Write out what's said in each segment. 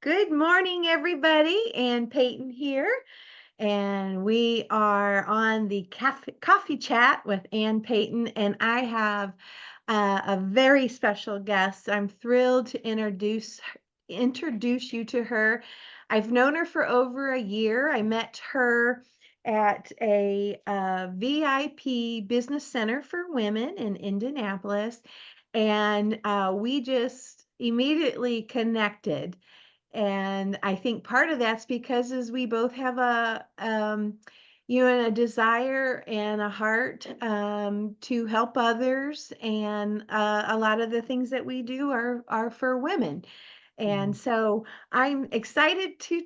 Good morning, everybody. Ann Payton here, and we are on the Coffee Chat with Ann Payton, and I have a very special guest. I'm thrilled to introduce you to her. I've known her for over a year. I met her at a VIP business center for women in Indianapolis, and we just immediately connected. And I think part of that's because as we both have a desire and a heart to help others, and a lot of the things that we do are for women. And so I'm excited to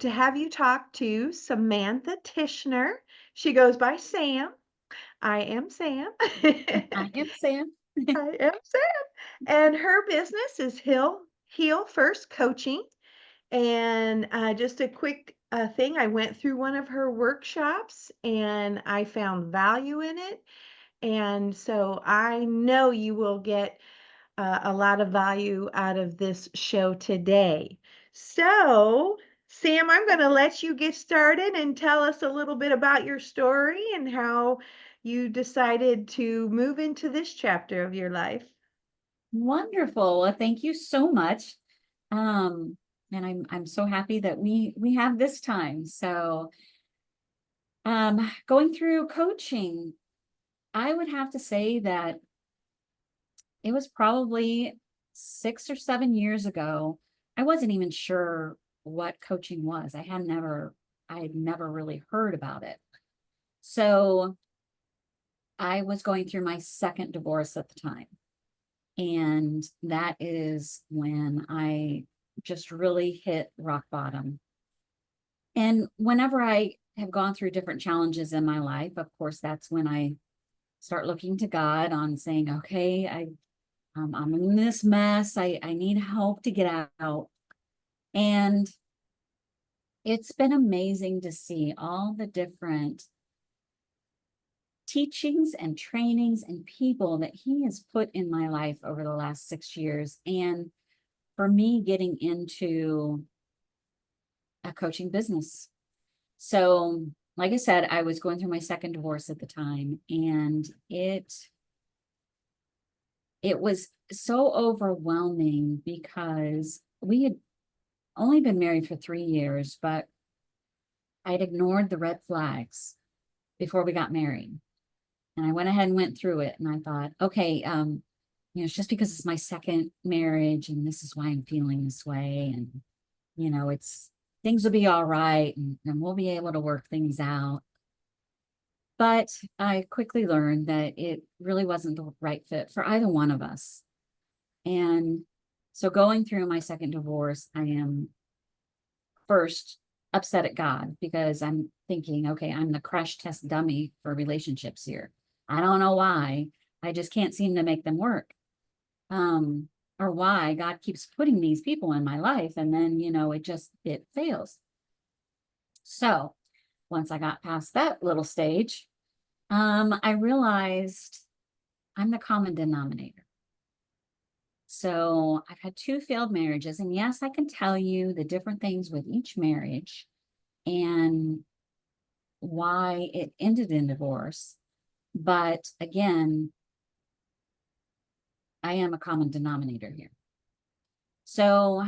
have you talk to Samantha Tishner. She goes by Sam. I am Sam. I am Sam. I am Sam. And her business is Heal First Coaching. And just a quick thing, I went through one of her workshops and I found value in it. And so I know you will get a lot of value out of this show today. So, Sam, I'm going to let you get started and tell us a little bit about your story and how you decided to move into this chapter of your life. Wonderful. Well, thank you so much. And I'm so happy that we have this time. So, going through coaching, I would have to say that it was probably 6 or 7 years ago. I wasn't even sure what coaching was. I had never really heard about it. So I was going through my second divorce at the time. And that is when I just really hit rock bottom. And whenever I have gone through different challenges in my life, of course, that's when I start looking to God on saying, okay, I'm in this mess. I need help to get out. And it's been amazing to see all the different teachings and trainings and people that he has put in my life over the last 6 years. And for me, getting into a coaching business. So, like I said, I was going through my second divorce at the time, and it was so overwhelming because we had only been married for 3 years, but I'd ignored the red flags before we got married. And I went ahead and went through it, and I thought, okay, it's just because it's my second marriage and this is why I'm feeling this way. And, it's things will be all right, and we'll be able to work things out. But I quickly learned that it really wasn't the right fit for either one of us. And so going through my second divorce, I am first upset at God because I'm thinking, okay, I'm the crash test dummy for relationships here. I don't know why. I just can't seem to make them work. Or why God keeps putting these people in my life, and then it fails. So once I got past that little stage, I realized I'm the common denominator. So I've had 2 failed marriages, and yes, I can tell you the different things with each marriage and why it ended in divorce. But again, I am a common denominator here. So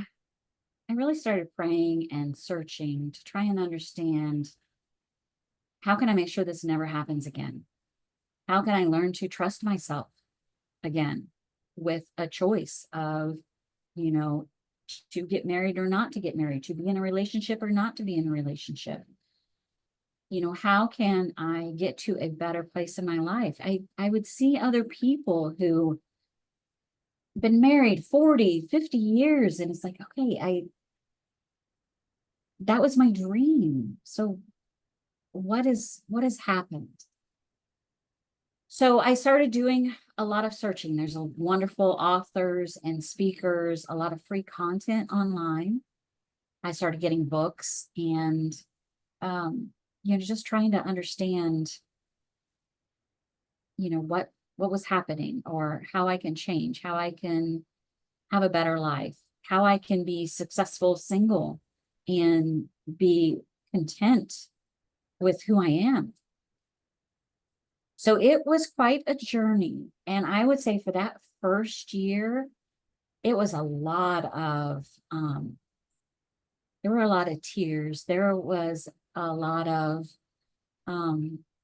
I really started praying and searching to try and understand, how can I make sure this never happens again? How can I learn to trust myself again with a choice of, you know, to get married or not to get married, to be in a relationship or not to be in a relationship? How can I get to a better place in my life? I would see other people who been married 40, 50 years, and it's like, okay, that was my dream. So what has happened? So I started doing a lot of searching. There's a wonderful authors and speakers, a lot of free content online. I started getting books and just trying to understand, what was happening, or how I can change, how I can have a better life. how I can be successful single and be content with who I am. So it was quite a journey. And I would say for that first year, it was a lot of, there were a lot of tears. There was a lot of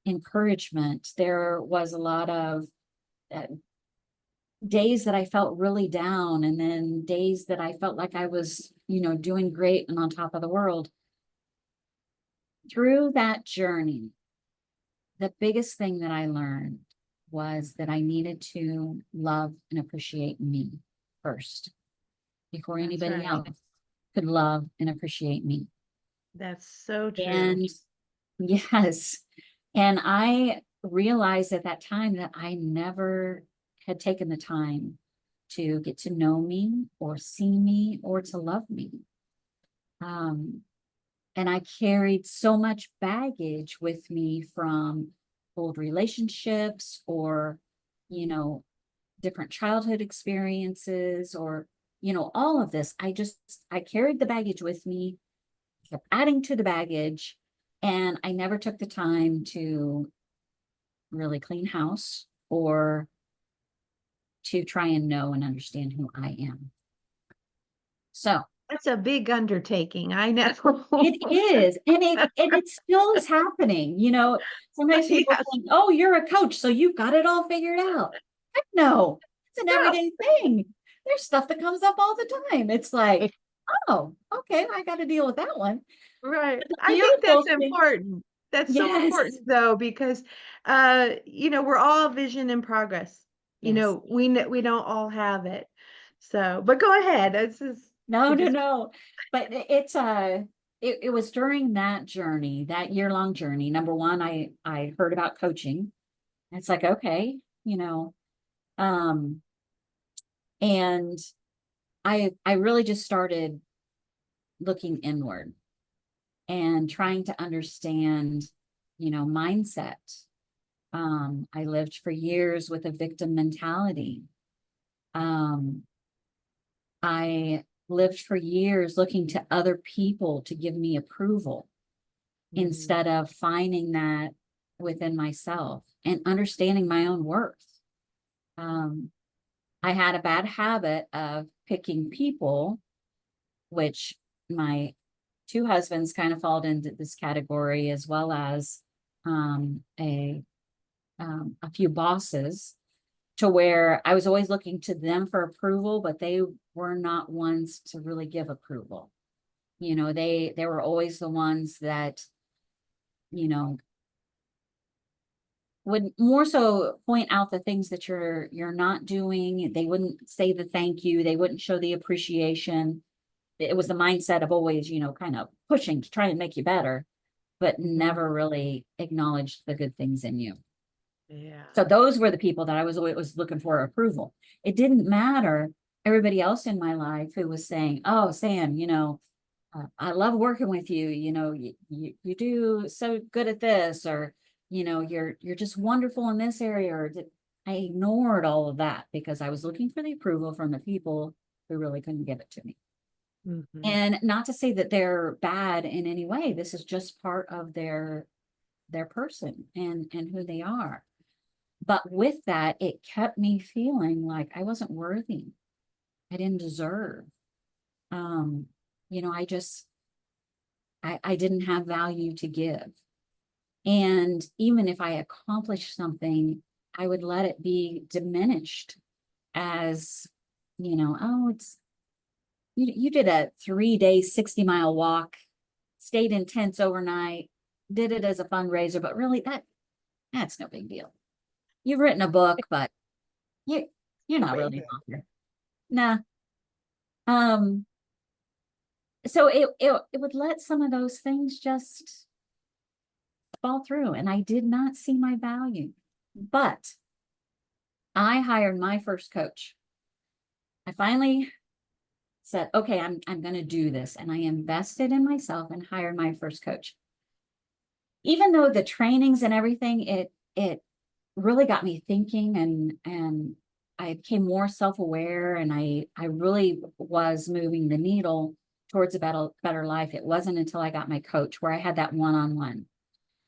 encouragement. There was a lot of days that I felt really down, and then days that I felt like I was, doing great and on top of the world. Through that journey, the biggest thing that I learned was that I needed to love and appreciate me first before That's anybody right. else could love and appreciate me. That's so true. And yes, and I realized at that time that I never had taken the time to get to know me or see me or to love me. And I carried so much baggage with me from old relationships or, different childhood experiences or, all of this. I carried the baggage with me, kept adding to the baggage, and I never took the time to really clean house or to try and know and understand who I am. So That's a big undertaking. I know. it is, and it still is happening. Sometimes people Yes. think, "Oh, you're a coach, so you've got it all figured out." Heck no, it's an No. everyday thing. There's stuff that comes up all the time. It's like, oh, okay, I got to deal with that one. Right. But the I think beautiful that's thing, important. That's so yes, important though, because we're all vision in progress. yes. We don't all have it. So, but go ahead. This is No, we no, just no. But it was during that journey, that year-long journey. Number one, I heard about coaching. It's like, okay, um, and I really just started looking inward and trying to understand, mindset. I lived for years with a victim mentality. Um, I lived for years looking to other people to give me approval Mhm. instead of finding that within myself and understanding my own worth. Um, I had a bad habit of picking people, which my two husbands kind of fall into this category, as well as um, a a few bosses, to where I was always looking to them for approval, but they were not ones to really give approval. They were always the ones that, you know, would more so point out the things that you're not doing. They wouldn't say the thank you. They wouldn't show the appreciation. It was the mindset of always, kind of pushing to try and make you better, but Mhm. never really acknowledged the good things in you. Yeah. So those were the people that I was always looking for approval. It didn't matter everybody else in my life who was saying, "Oh, Sam, I love working with you. You do so good at this, or you're just wonderful in this area." I ignored all of that because I was looking for the approval from the people who really couldn't give it to me. Mhm. And not to say that they're bad in any way. This is just part of their person and who they are. But with that, it kept me feeling like I wasn't worthy. I didn't deserve. Um, I just I didn't have value to give. And even if I accomplished something, I would let it be diminished as, oh, you did a 3-day, 60-mile walk, stayed in tents overnight, did it as a fundraiser, but really that's no big deal. You've written a book, but you you're not really an author. Nah. Um, so it would let some of those things just fall through, and I did not see my value. But I hired my first coach. I finally said, okay, I'm going to do this, and I invested in myself and hired my first coach. Even though the trainings and everything, it really got me thinking, and I became more self-aware, and I really was moving the needle towards a better life. It wasn't until I got my coach where I had that one-on-one,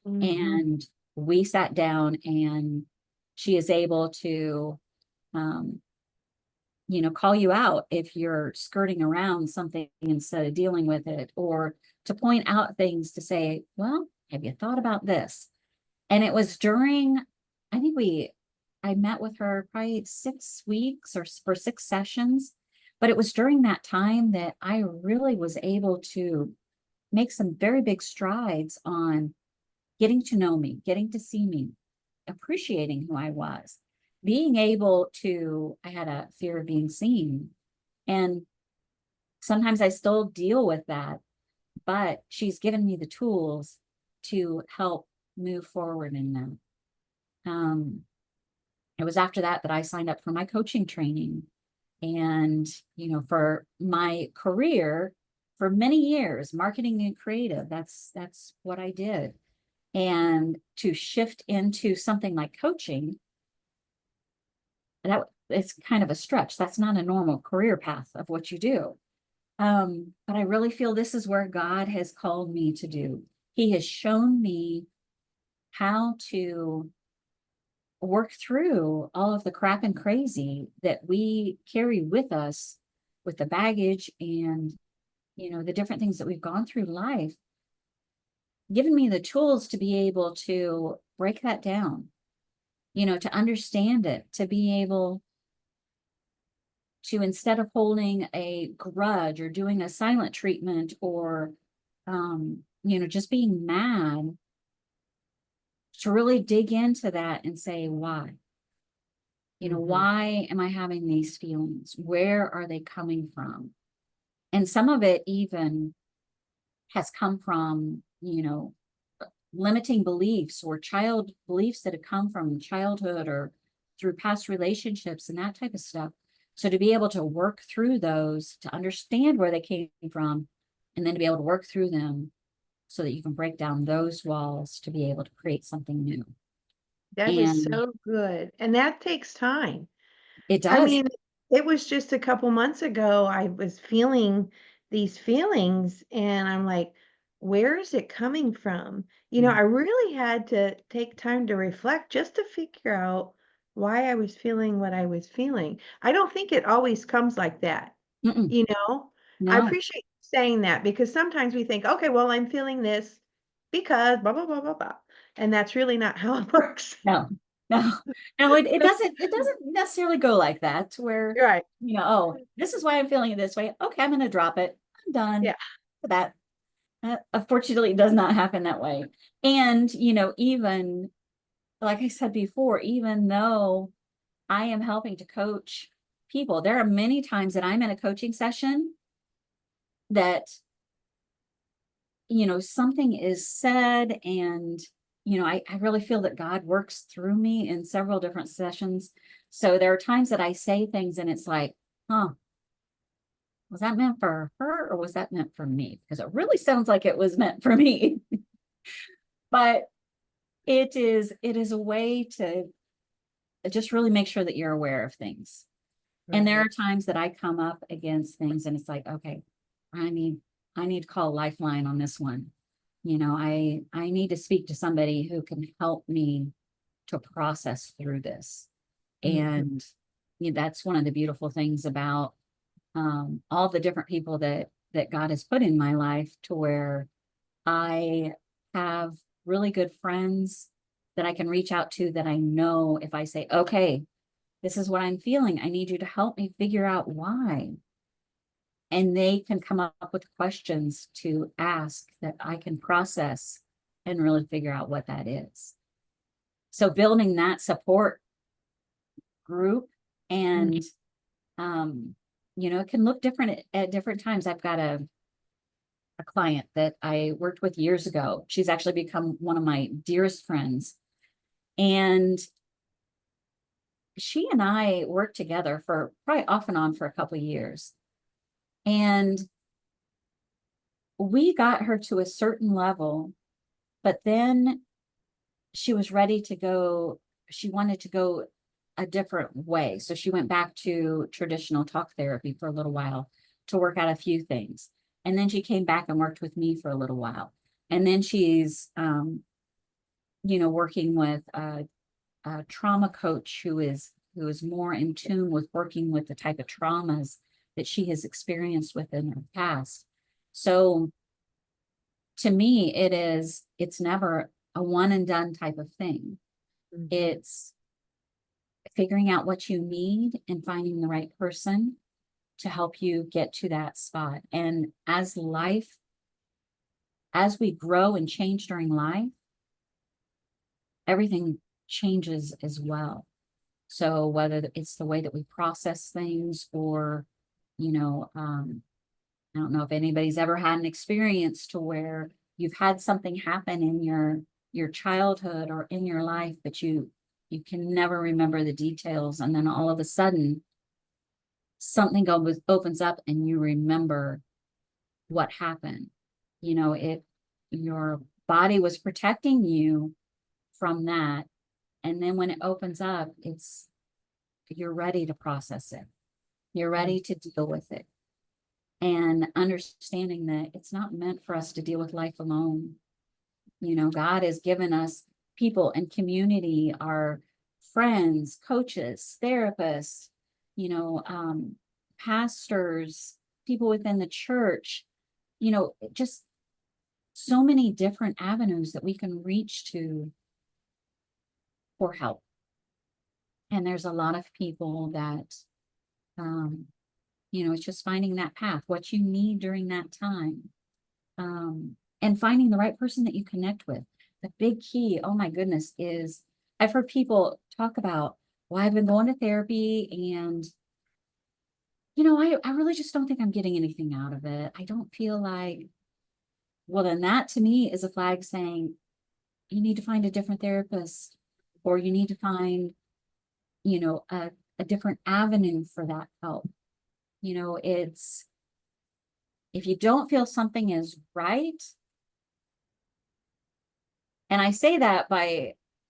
Mhm. and we sat down, and she is able to, um, call you out if you're skirting around something instead of dealing with it, or to point out things to say, well, have you thought about this? And it was during, I think I met with her probably 6 weeks or for 6 sessions, but it was during that time that I really was able to make some very big strides on getting to know me, getting to see me, appreciating who I was, being able to, I had a fear of being seen. And sometimes I still deal with that, but she's given me the tools to help move forward in them. Um, it was after that that I signed up for my coaching training. And, for my career for many years, marketing and creative, that's what I did. And to shift into something like coaching, that it's kind of a stretch. That's not a normal career path of what you do. But I really feel this is where God has called me to do. He has shown me how to work through all of the crap and crazy that we carry with us, with the baggage and, the different things that we've gone through life, given me the tools to be able to break that down, to understand it, to be able to, instead of holding a grudge or doing a silent treatment, or just being mad, to really dig into that and say, why? Mhm. Why am I having these feelings? Where are they coming from? And some of it even has come from, limiting beliefs or child beliefs that have come from childhood or through past relationships and that type of stuff. So to be able to work through those, to understand where they came from, and then to be able to work through them so that you can break down those walls to be able to create something new. That is And so good, and that takes time. it I does. mean, it was just a couple months ago, I was feeling these feelings, and I'm like, where is it coming from? I really had to take time to reflect just to figure out why I was feeling what I was feeling. I don't think it always comes like that, Mm-mm, you know? I no, appreciate you saying that because sometimes we think, okay, well, I'm feeling this because blah, blah, blah, blah, blah. And that's really not how it works. no, no, no, it doesn't necessarily go like that where, Right. oh, this is why I'm feeling it this way. Okay, I'm going to drop it. I'm done Yeah. with that. Unfortunately, it does not happen that way. And, even like I said before, even though I am helping to coach people, there are many times that I'm in a coaching session that, something is said, and, I really feel that God works through me in several different sessions. So there are times that I say things and it's like, huh, was that meant for her or was that meant for me? Because it really sounds like it was meant for me. But it is a way to just really make sure that you're aware of things. And there Right. are times that I come up against things and it's like, okay, I need I need to call Lifeline on this one. I need to speak to somebody who can help me to process through this. Mhm. And that's one of the beautiful things about all the different people that God has put in my life, to where I have really good friends that I can reach out to, that I know if I say, okay, this is what I'm feeling, I need you to help me figure out why. And they can come up with questions to ask that I can process and really figure out what that is. So building that support group, Mhm. and it can look different at different times. I've got a client that I worked with years ago. She's actually become one of my dearest friends. And she and I worked together for probably off and on for a couple of years. And we got her to a certain level, but then she was ready to go. She wanted to go a different way. So she went back to traditional talk therapy for a little while to work out a few things. And then she came back and worked with me for a little while. And then she's, working with a trauma coach who is more in tune with working with the type of traumas that she has experienced within her past. So to me, it's never a one and done type of thing. Mhm. It's figuring out what you need and finding the right person to help you get to that spot. And as we grow and change during life, everything changes as well. So whether it's the way that we process things or, you know, I don't know if anybody's ever had an experience to where you've had something happen in your childhood or in your life, but you can never remember the details, and then all of a sudden something opens up and you remember what happened. Your body was protecting you from that, and then when it opens up, you're ready to process it. You're ready to deal with it. And understanding that it's not meant for us to deal with life alone. God has given us people and community, our friends, coaches, therapists, pastors, people within the church, just so many different avenues that we can reach to for help. And there's a lot of people that, it's just finding that path, what you need during that time, and finding the right person that you connect with. The big key, oh my goodness, is I've heard people talk about, well, I've been going to therapy and, I really just don't think I'm getting anything out of it. I don't feel like, well, then that to me is a flag saying you need to find a different therapist, or you need to find, a different avenue for that help. It's, if you don't feel something is right, and I say that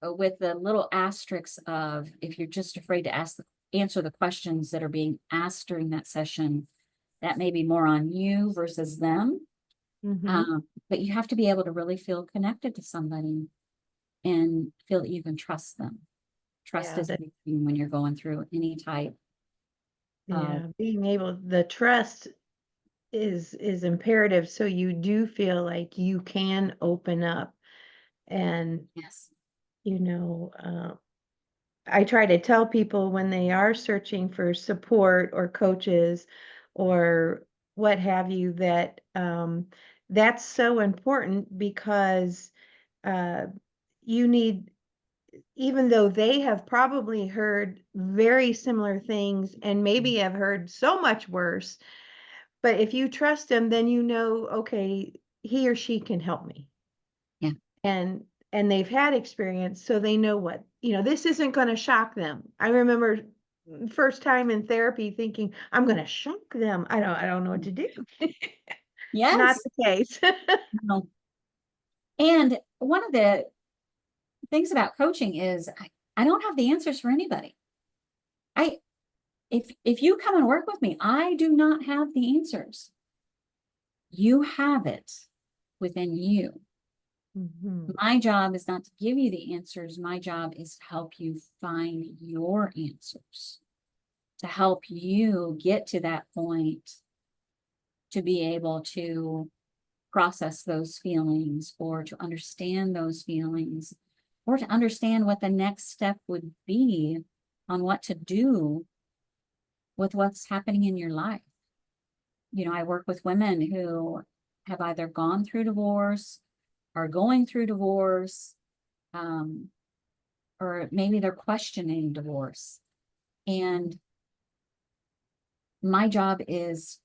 with the little asterisks of, if you're just afraid to answer the questions that are being asked during that session, that may be more on you versus them. Mhm. But you have to be able to really feel connected to somebody and feel that you can trust them. Trust Yeah, is a big thing when you're going through any type of, being able the trust is imperative so you do feel like you can open up and yes. you know I try to tell people when they are searching for support or coaches or what have you that that's so important because uh, you need, even though they have probably heard very similar things and maybe have heard so much worse, but if you trust them, then okay, he or she can help me. Yeah. And they've had experience, so they know this isn't going to shock them. I remember first time in therapy thinking, I'm going to shock them. I don't know what to do. Not Yes. the case. No. And one of the things about coaching is I don't have the answers for anybody. I if you come and work with me, I do not have the answers. You have it within you. Mhm. My job is not to give you the answers. My job is to help you find your answers, to help you get to that point to be able to process those feelings or to understand those feelings or to understand what the next step would be on what to do with what's happening in your life. I work with women who have either gone through divorce, are going through divorce, um, or maybe they're questioning divorce. And my job is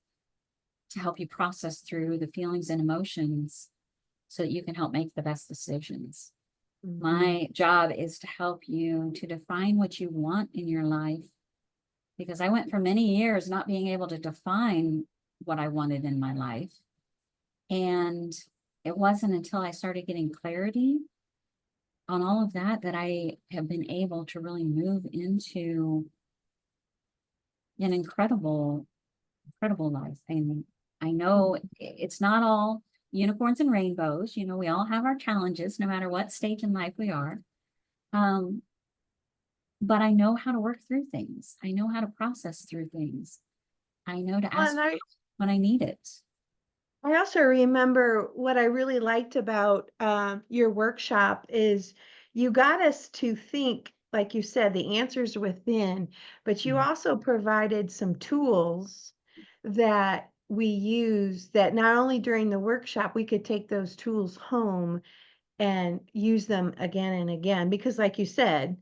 to help you process through the feelings and emotions so that you can help make the best decisions. Mhm. My job is to help you to define what you want in your life, because I went for many years not being able to define what I wanted in my life. And it wasn't until I started getting clarity on all of that, that I have been able to really move into an incredible life. And I know it's not all unicorns and rainbows. You know, we all have our challenges, no matter what stage in life we are. Um, but I know how to work through things. I know how to process through things. I know to Well, ask and when I need it. I also remember what I really liked about your workshop is you got us to think, like you said, the answers within, but you Mm. also provided some tools that we use that not only during the workshop, we could take those tools home and use them again and again. Because like you said,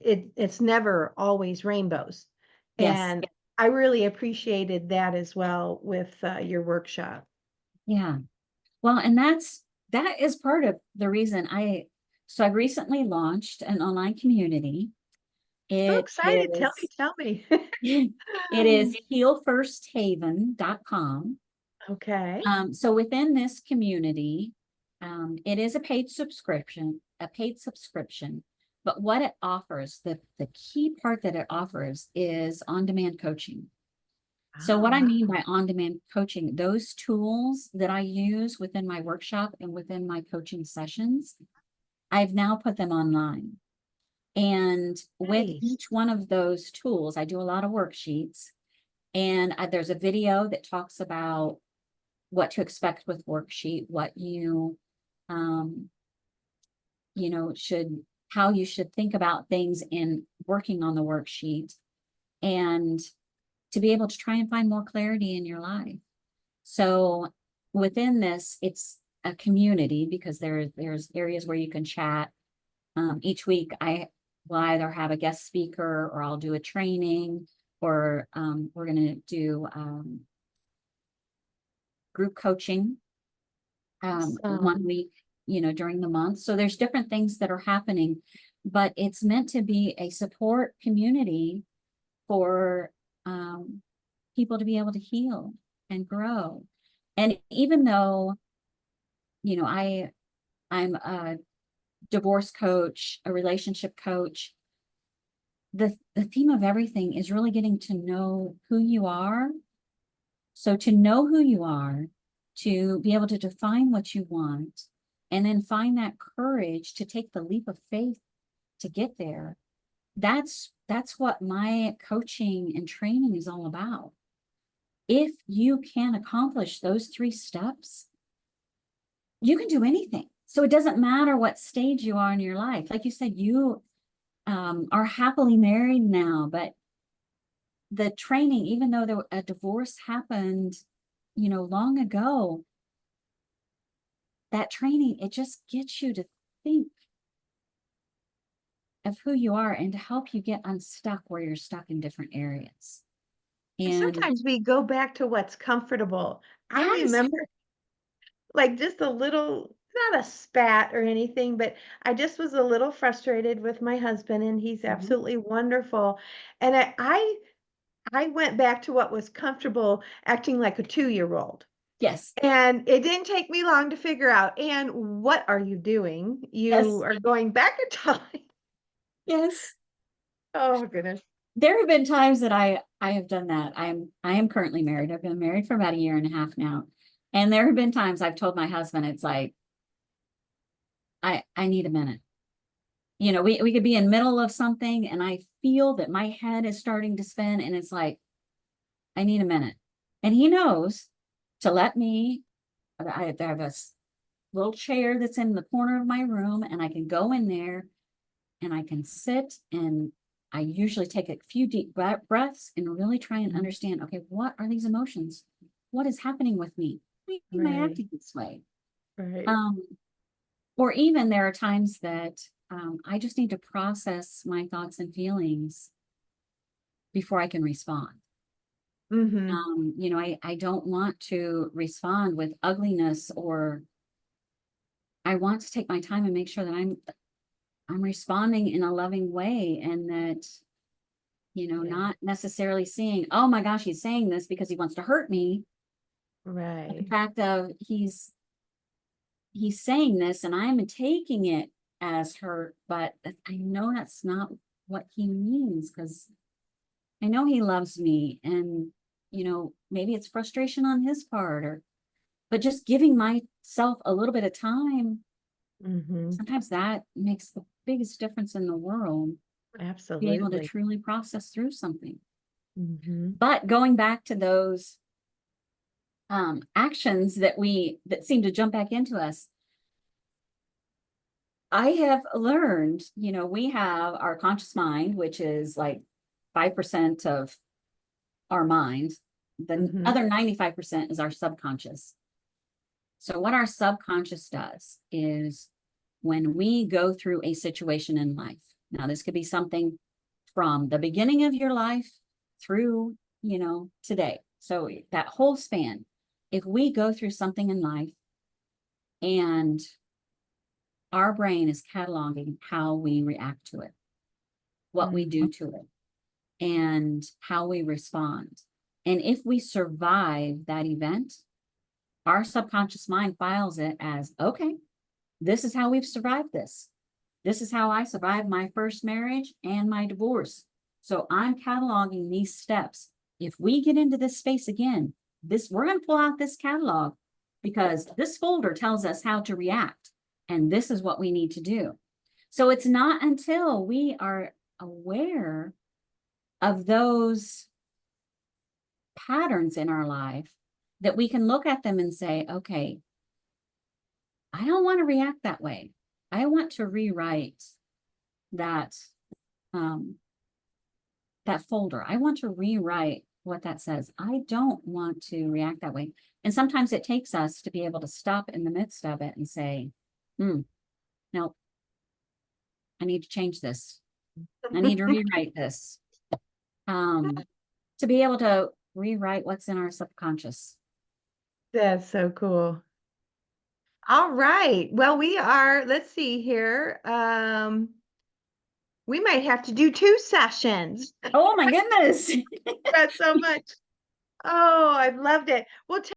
it's never always rainbows. Yes. And I really appreciated that as well with your workshop. Yeah. Well, and that is part of the reason so I've recently launched an online community. So It excited. is Tell me. it is healfirsthaven.com. Okay. So within this community, it is a paid subscription, but what it offers, the key part that it offers is on-demand coaching. So Oh, what I wow. mean by on-demand coaching, those tools that I use within my workshop and within my coaching sessions, I've now put them online. And with Nice. each one of those tools, I do a lot of worksheets. And there's a video that talks about what to expect with worksheet, what um, how you should think about things in working on the worksheet, and to be able to try and find more clarity in your life. So within this, it's a community because there's areas where you can chat. Each week I will either have a guest speaker, or I'll do a training, or we're going to do group coaching one Awesome. week, during the month. So there's different things that are happening, but it's meant to be a support community for people to be able to heal and grow. And even though, I'm a divorce coach, a relationship coach, the theme of everything is really getting to know who you are. So to know who you are, to be able to define what you want, and then find that courage to take the leap of faith to get there. That's what my coaching and training is all about. If you can accomplish those 3 steps, you can do anything. So it doesn't matter what stage you are in your life. Like you said, you are happily married now, but the training, even though a divorce happened, long ago, that training, it just gets you to think of who you are and to help you get unstuck where you're stuck in different areas. And And sometimes we go back to what's comfortable. I yes, remember like just a little, not a spat or anything, but I just was a little frustrated with my husband and he's mhm, absolutely wonderful. And I went back to what was comfortable acting like a 2-year-old. yes, And it didn't take me long to figure out, and what are you doing? You yes, are going back in time. yes. Oh goodness. There have been times that I have done that. I am currently married. I've been married for about a year and a half now. And there have been times I've told my husband, it's like, I need a minute. We could be in middle of something and I feel that my head is starting to spin, and it's like, I need a minute. And he knows to let me, I have a little chair that's in the corner of my room, and I can go in there and I can sit, and I usually take a few deep breaths and really try and Mhm. understand, okay, what are these emotions? What is happening with me? Why am I Right, acting this way? right. Um, or even there are times that I just need to process my thoughts and feelings before I can respond. Mhm. I don't want to respond with ugliness, or I want to take my time and make sure that I'm responding in a loving way, and that, Yeah, not necessarily seeing, oh my gosh, he's saying this because he wants to hurt me. But the right. fact of he's saying this and I'm taking it as hurt, but I know that's not what he means, because I know he loves me, and maybe it's frustration on his part, but just giving myself a little bit of time, Mm-hmm. sometimes that makes the biggest difference in the world, being able to Absolutely. truly process through something. Mm-hmm. But going back to those actions that seem to jump back into us, I have learned, we have our conscious mind, which is like 5% of our mind. The Mm-hmm. other 95% is our subconscious. So what our subconscious does is, when we go through a situation in life, now this could be something from the beginning of your life through, today. So that whole span, if we go through something in life and our brain is cataloging how we react to it, what we do to it, and how we respond. And if we survive that event, our subconscious mind files it as, okay, this is how we've survived this. This is how I survived my first marriage and my divorce. So I'm cataloging these steps. If we get into this space again, we're going to pull out this catalog, because this folder tells us how to react. And this is what we need to do. So it's not until we are aware of those patterns in our life that we can look at them and say, okay, I don't want to react that way. I want to rewrite that um, that folder. I want to rewrite what that says. I don't want to react that way. And sometimes it takes us to be able to stop in the midst of it and say, no, I need to change this. I need to rewrite this. To be able to rewrite what's in our subconscious. That's so cool. All right. Well, let's see here. We might have to do 2 sessions. Oh my goodness. That's so much. Oh, I've loved it. Well,